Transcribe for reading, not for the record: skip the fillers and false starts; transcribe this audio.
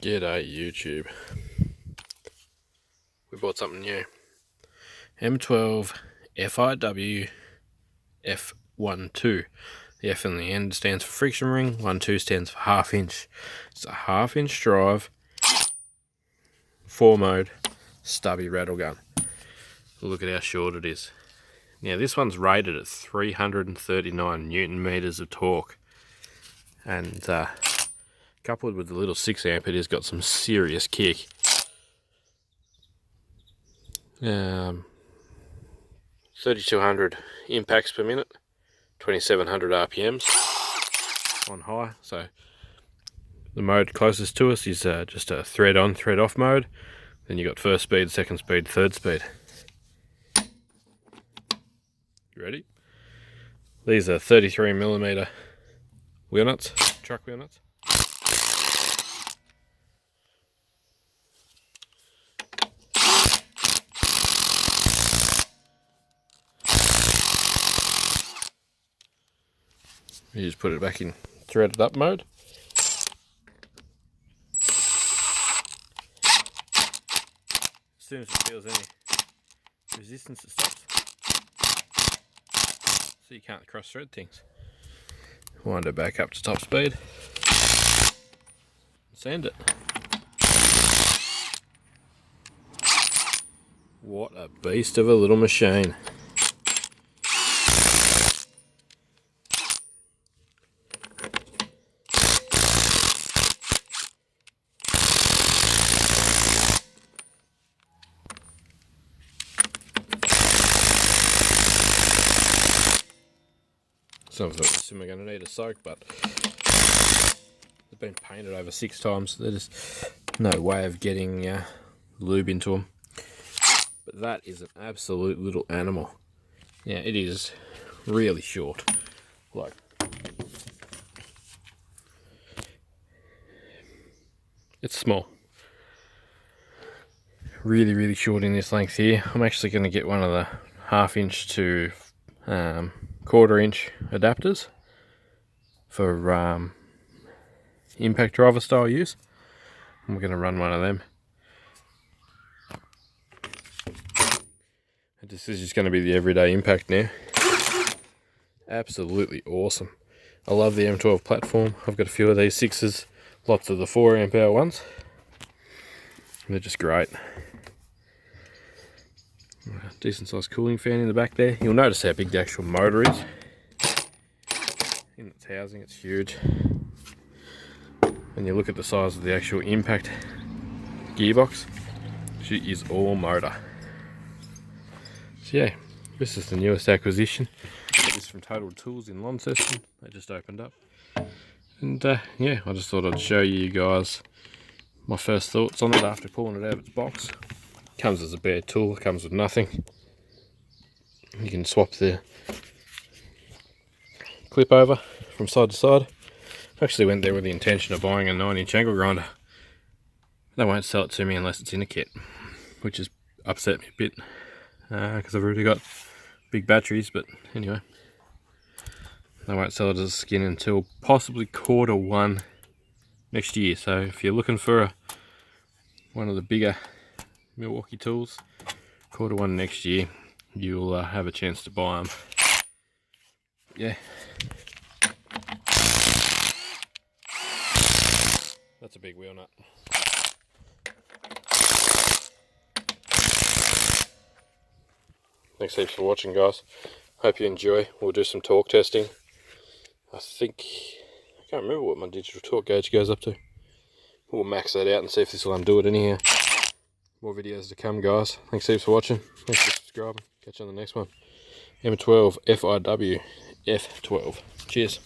G'day YouTube. We bought something new. M12FIWF 12. The F in the end stands for friction ring, 12 stands for half inch. It's a half inch drive, 4-mode, stubby rattle gun. Look at how short it is. Now this one's rated at 339 Newton meters of torque. And coupled with the little 6 amp, it has got some serious kick. 3200 impacts per minute, 2700 RPMs on high. So the mode closest to us is just a thread on, thread off mode. Then you got first speed, second speed, third speed. You ready? These are 33mm wheel nuts, truck wheel nuts. You just put it back in threaded up mode. As soon as it feels any resistance, it stops. So you can't cross thread things. Wind it back up to top speed. Sand it. What a beast of a little machine. Some of them are going to need a soak, but they've been painted over 6 times. So there's no way of getting lube into them. But that is an absolute little animal. Yeah, it is really short. Like, it's small. Really, really short in this length here. I'm actually going to get one of the 1/2 inch to 1/4 inch adapters for impact driver style use. I'm going to run one of them. This is just going to be the everyday impact now. Absolutely awesome. I love the M12 platform. I've got a few of these 6s, lots of the 4 amp hour ones. They're just great. Decent sized cooling fan in the back there. You'll notice how big the actual motor is. In its housing, it's huge. And you look at the size of the actual impact gearbox. She is all motor. So yeah, this is the newest acquisition. This is from Total Tools in Launceston. They just opened up. And yeah, I just thought I'd show you guys my first thoughts on it after pulling it out of its box. Comes as a bare tool, comes with nothing. You can swap the clip over from side to side. I actually went there with the intention of buying a 9-inch angle grinder. They won't sell it to me unless it's in a kit, which has upset me a bit because I've already got big batteries. But anyway, they won't sell it as a skin until possibly Q1 next year. So if you're looking for one of the bigger Milwaukee tools, Q1 next year, you'll have a chance to buy them. Yeah, that's a big wheel nut. Thanks heaps for watching, guys. Hope you enjoy. We'll do some torque testing. I can't remember what my digital torque gauge goes up to. We'll max that out and see if this will undo it anyhow. More videos to come, guys. Thanks heaps for watching. Thanks for subscribing. Catch you on the next one. M12FIWF 12. Cheers.